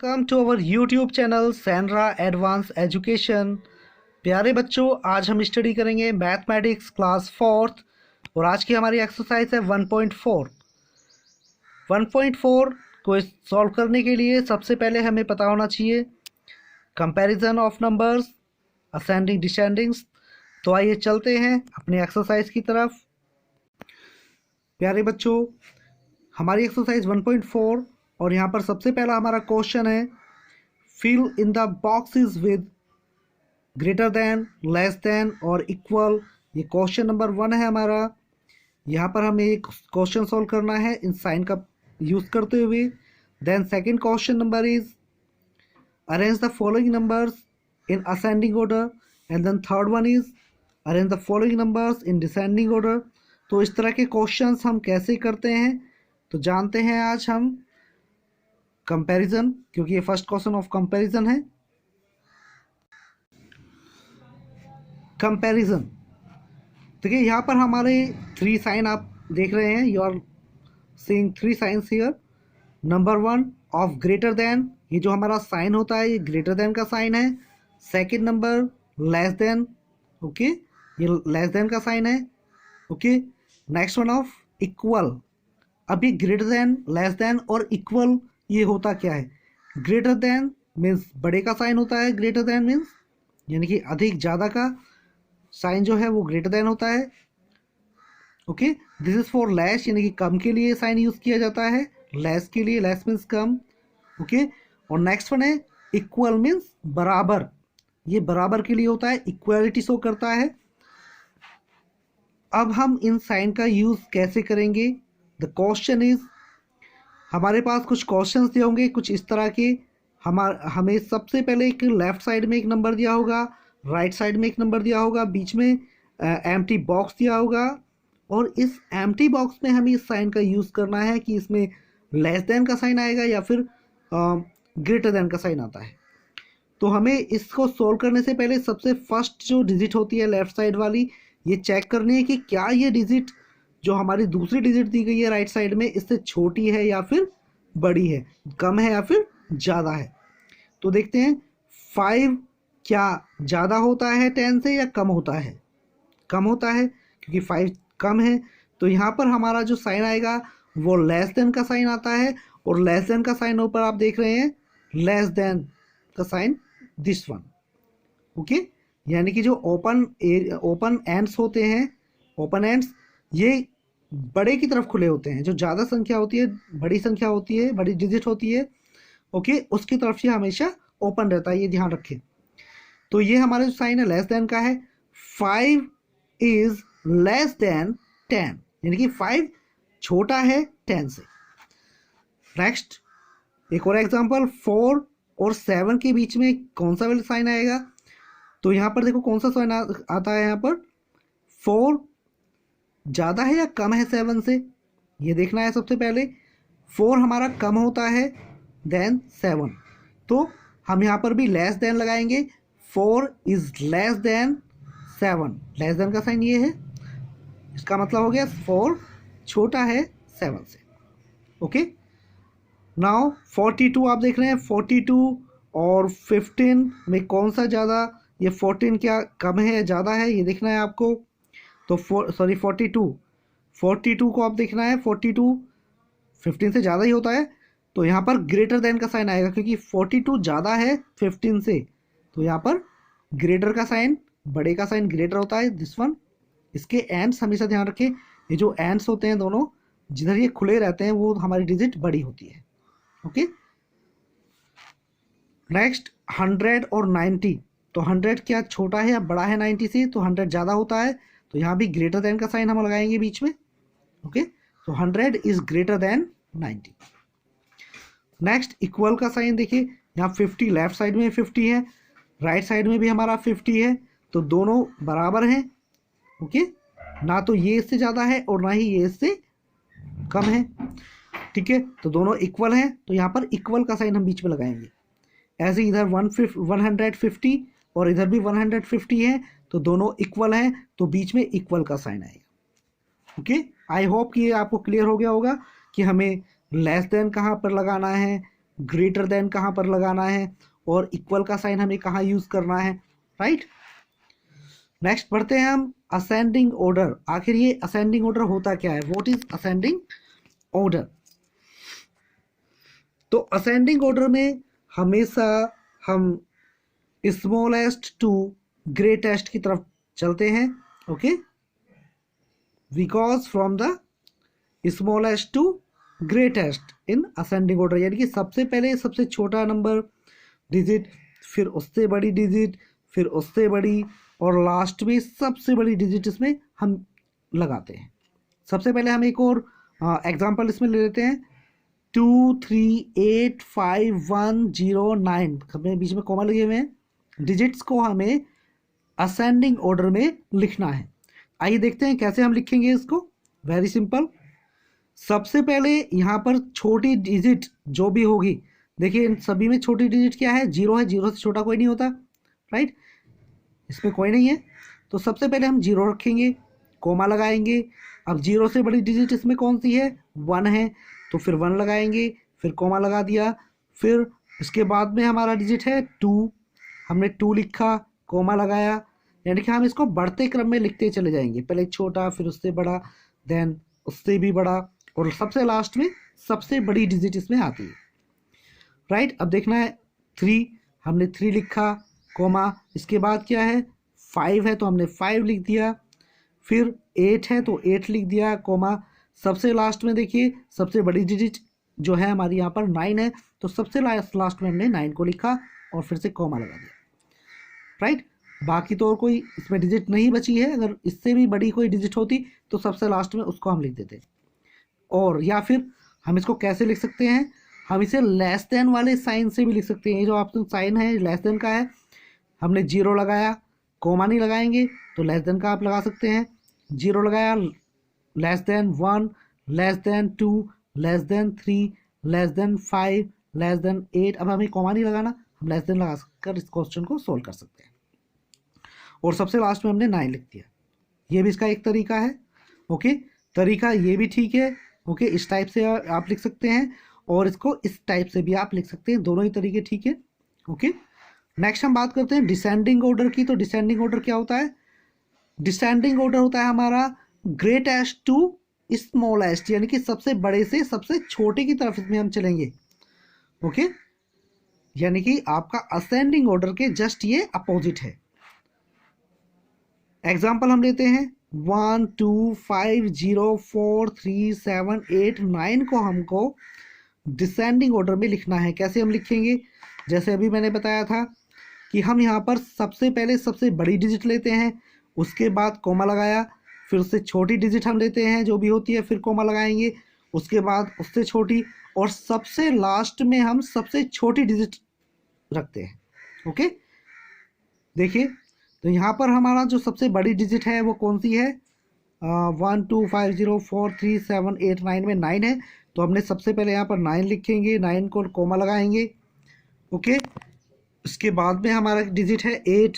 Welcome to our YouTube channel सैनरा advance education. प्यारे बच्चों, आज हम स्टडी करेंगे मैथमेटिक्स क्लास 4th और आज की हमारी एक्सरसाइज है 1.4। 1.4 को सॉल्व करने के लिए सबसे पहले हमें पता होना चाहिए कंपैरिजन ऑफ नंबर्स, असेंडिंग डिसेंडिंग्स। तो आइए चलते हैं अपनी एक्सरसाइज की तरफ। प्यारे बच्चों, हमारी एक्सरसाइज 1.4 और यहाँ पर सबसे पहला हमारा क्वेश्चन है fill in the boxes with greater than, less than और इक्वल। ये क्वेश्चन नंबर 1 है हमारा। यहाँ पर हमें एक क्वेश्चन सॉल्व करना है इन साइन का यूज़ करते हुए। Then second question number is arrange the following numbers in ascending order and then third one is arrange the following numbers in descending order. तो इस तरह के क्वेश्चंस हम कैसे करते हैं तो जानते हैं आज हम कंपैरिजन, क्योंकि ये फर्स्ट क्वेश्चन ऑफ कंपैरिजन है। कंपैरिजन देखिए, यहाँ पर हमारे 3 साइन आप देख रहे हैं। You are seeing 3 signs here. Number 1 of greater than, ये जो हमारा साइन होता है ये ग्रेटर देन का साइन है। Second number less than, okay, ये लेस देन का साइन है, okay. Next one of equal. अभी ग्रेटर देन, लेस देन और इक्वल ये होता क्या है? ग्रेटर देन मीन्स बड़े का साइन होता है, ग्रेटर देन मीन्स यानी कि अधिक ज़्यादा का साइन जो है वो ग्रेटर देन होता है, okay. This is for less, यानी कि कम के लिए साइन यूज़ किया जाता है, लेस के लिए, लेस मीन्स कम, ओके। और नेक्स्ट वन है इक्वल मीन्स बराबर, ये बराबर के लिए होता है, इक्वालिटी शो करता है। अब हम इन साइन का यूज़ कैसे करेंगे? द क्वेश्चन इज, हमारे पास कुछ क्वेश्चंस दिए होंगे कुछ इस तरह के। हमें सबसे पहले एक लेफ्ट साइड में एक नंबर दिया होगा, राइट साइड में एक नंबर दिया होगा, बीच में एम्प्टी बॉक्स दिया होगा और इस एम्प्टी बॉक्स में हमें इस साइन का यूज़ करना है कि इसमें लेस देन का साइन आएगा या फिर ग्रेटर देन का साइन आता है। तो हमें इसको सोल्व करने से पहले सबसे फर्स्ट जो डिजिट होती है लेफ्ट साइड वाली, ये चेक करनी है कि क्या ये डिजिट जो हमारी दूसरी डिजिट दी गई है राइट साइड में, इससे छोटी है या फिर बड़ी है, कम है या फिर ज़्यादा है। तो देखते हैं 5 क्या ज़्यादा होता है 10 से या कम होता है? कम होता है, क्योंकि 5 कम है। तो यहाँ पर हमारा जो साइन आएगा वो लेस देन का साइन आता है और लेस देन का साइन ऊपर आप देख रहे हैं, लेस देन का साइन दिस वन, ओके। यानी कि जो ओपन एंड्स होते हैं, ओपन एंड्स ये बड़े की तरफ खुले होते हैं। जो ज़्यादा संख्या होती है, बड़ी संख्या होती है, बड़ी डिजिट होती है, ओके, उसकी तरफ से हमेशा ओपन रहता है, ये ध्यान रखें। तो ये हमारा जो साइन है लेस देन का है। 5 इज लेस देन 10, यानी कि 5 छोटा है 10 से। नेक्स्ट एक और एग्जांपल, 4 और 7 के बीच में कौन सा वाला साइन आएगा? तो यहाँ पर देखो कौन सा साइन आता है। यहाँ पर 4 ज़्यादा है या कम है 7 से, ये देखना है सबसे पहले। 4 हमारा कम होता है देन 7, तो हम यहाँ पर भी लेस देन लगाएंगे। 4 is less than 7, less than का साइन ये है, इसका मतलब हो गया 4 छोटा है 7 से, ओके। नाउ 42 आप देख रहे हैं, 42 और 15 में कौन सा ज़्यादा? ये 14 क्या कम है या ज़्यादा है, ये देखना है आपको। तो 42 को आप देखना है, 42 15 से ज़्यादा ही होता है, तो यहाँ पर ग्रेटर देन का साइन आएगा, क्योंकि 42 ज़्यादा है 15 से, तो यहाँ पर ग्रेटर का साइन, बड़े का साइन ग्रेटर होता है, दिस वन। इसके एंड्स हमेशा ध्यान रखें, ये जो एंड्स होते हैं दोनों, जिधर ये खुले रहते हैं वो हमारी डिजिट बड़ी होती है, ओके। नेक्स्ट 100 और 90, तो 100 क्या छोटा है या बड़ा है 90 से? तो 100 ज़्यादा होता है, तो यहाँ भी ग्रेटर देन का साइन हम लगाएंगे बीच में, ओके। तो 100 is greater than 90। Next equal का साइन देखिए, यहाँ 50 लेफ्ट साइड में 50 है, राइट साइड में भी हमारा 50 है, तो दोनों बराबर हैं, ओके। ना तो ये इससे ज़्यादा है और ना ही ये इससे कम है, ठीक है। तो दोनों इक्वल हैं, तो यहाँ पर इक्वल का साइन हम बीच में लगाएंगे। ऐसे इधर 150 और इधर भी 150 है, तो दोनों इक्वल हैं, तो बीच में इक्वल का साइन आएगा, ओके। आई होप कि ये आपको क्लियर हो गया होगा कि हमें लेस देन कहाँ पर लगाना है, ग्रेटर देन कहाँ पर लगाना है और इक्वल का साइन हमें कहाँ यूज़ करना है, राइट। नेक्स्ट पढ़ते हैं हम असेंडिंग ऑर्डर। आखिर ये असेंडिंग ऑर्डर होता क्या है, व्हाट इज असेंडिंग ऑर्डर। तो असेंडिंग ऑर्डर में हमेशा हम स्मॉलेस्ट टू ग्रेटेस्ट की तरफ चलते हैं, okay, because from the smallest to greatest in ascending order, यानी कि सबसे पहले सबसे छोटा नंबर डिजिट, फिर उससे बड़ी डिजिट, फिर उससे बड़ी, और लास्ट में सबसे बड़ी डिजिट इसमें हम लगाते हैं। सबसे पहले हम एक और एग्जांपल इसमें ले लेते हैं, 2 3 8 5 1 0 9, हमें बीच में कॉमा लगे हुए हैं। डिजिट्स को हमें असेंडिंग ऑर्डर में लिखना है। आइए देखते हैं कैसे हम लिखेंगे इसको। वेरी सिंपल, सबसे पहले यहाँ पर छोटी डिजिट जो भी होगी, देखिए इन सभी में छोटी डिजिट क्या है, 0 है, 0 से छोटा कोई नहीं होता, राइट, इसमें कोई नहीं है। तो सबसे पहले हम 0 रखेंगे, कोमा लगाएंगे। अब 0 से बड़ी डिजिट इसमें कौन सी है, 1 है, तो फिर 1 लगाएंगे, फिर कोमा लगा दिया। फिर इसके बाद में हमारा डिजिट है 2, हमने 2 लिखा, कोमा लगाया, यानी कि हम इसको बढ़ते क्रम में लिखते चले जाएंगे, पहले छोटा, फिर उससे बड़ा, देन उससे भी बड़ा, और सबसे लास्ट में सबसे बड़ी डिजिट इसमें आती है, राइट। अब देखना है 3, हमने 3 लिखा, कोमा, इसके बाद क्या है 5 है तो हमने 5 लिख दिया, फिर 8 है तो 8 लिख दिया, कोमा, सबसे लास्ट में देखिए सबसे बड़ी डिजिट जो है हमारी यहाँ पर 9 है, तो सबसे लास्ट में हमने 9 को लिखा और फिर से कोमा लगा दिया, राइट। बाकी तो और कोई इसमें डिजिट नहीं बची है, अगर इससे भी बड़ी कोई डिजिट होती तो सबसे लास्ट में उसको हम लिख देते। और या फिर हम इसको कैसे लिख सकते हैं, हम इसे लेस देन वाले साइन से भी लिख सकते हैं। ये जो ऑप्शन साइन है लेस देन का है, हमने 0 लगाया, कोमा नहीं लगाएंगे तो लेस देन का आप लगा सकते हैं, 0 लगाया, less than 1, less than 2, less than 3, less than 5, less than 8। अब हमें कोमा नहीं लगाना, हम लेस देन लगा कर इस क्वेश्चन को सोल्व कर सकते हैं। और सबसे लास्ट में हमने 9 लिख दिया, ये भी इसका एक तरीका है, ओके। तरीका ये भी ठीक है, ओके, इस टाइप से आप लिख सकते हैं और इसको इस टाइप से भी आप लिख सकते हैं, दोनों ही तरीके ठीक है, ओके। नेक्स्ट हम बात करते हैं डिसेंडिंग ऑर्डर की। तो डिसेंडिंग ऑर्डर क्या होता है, डिसेंडिंग ऑर्डर होता है हमारा ग्रेटेस्ट टू स्मॉलेस्ट, यानी कि सबसे बड़े से सबसे छोटे की तरफ इसमें हम चलेंगे, ओके, यानी कि आपका असेंडिंग ऑर्डर के जस्ट ये अपोजिट है। एग्जाम्पल हम लेते हैं 1 2 5 0 4 3 7 8 9 को हमको डिसेंडिंग ऑर्डर में लिखना है। कैसे हम लिखेंगे, जैसे अभी मैंने बताया था कि हम यहाँ पर सबसे पहले सबसे बड़ी डिजिट लेते हैं, उसके बाद कोमा लगाया, फिर उससे छोटी डिजिट हम लेते हैं जो भी होती है, फिर कोमा लगाएंगे, उसके बाद उससे छोटी, और सबसे लास्ट में हम सबसे छोटी डिजिट रखते हैं, ओके। देखिए तो यहाँ पर हमारा जो सबसे बड़ी डिजिट है वो कौन सी है, 1 2 5 0 4 3 7 8 9 में 9 है, तो हमने सबसे पहले यहाँ पर 9 लिखेंगे, 9 को कोमा लगाएंगे, ओके। इसके बाद में हमारा डिजिट है 8,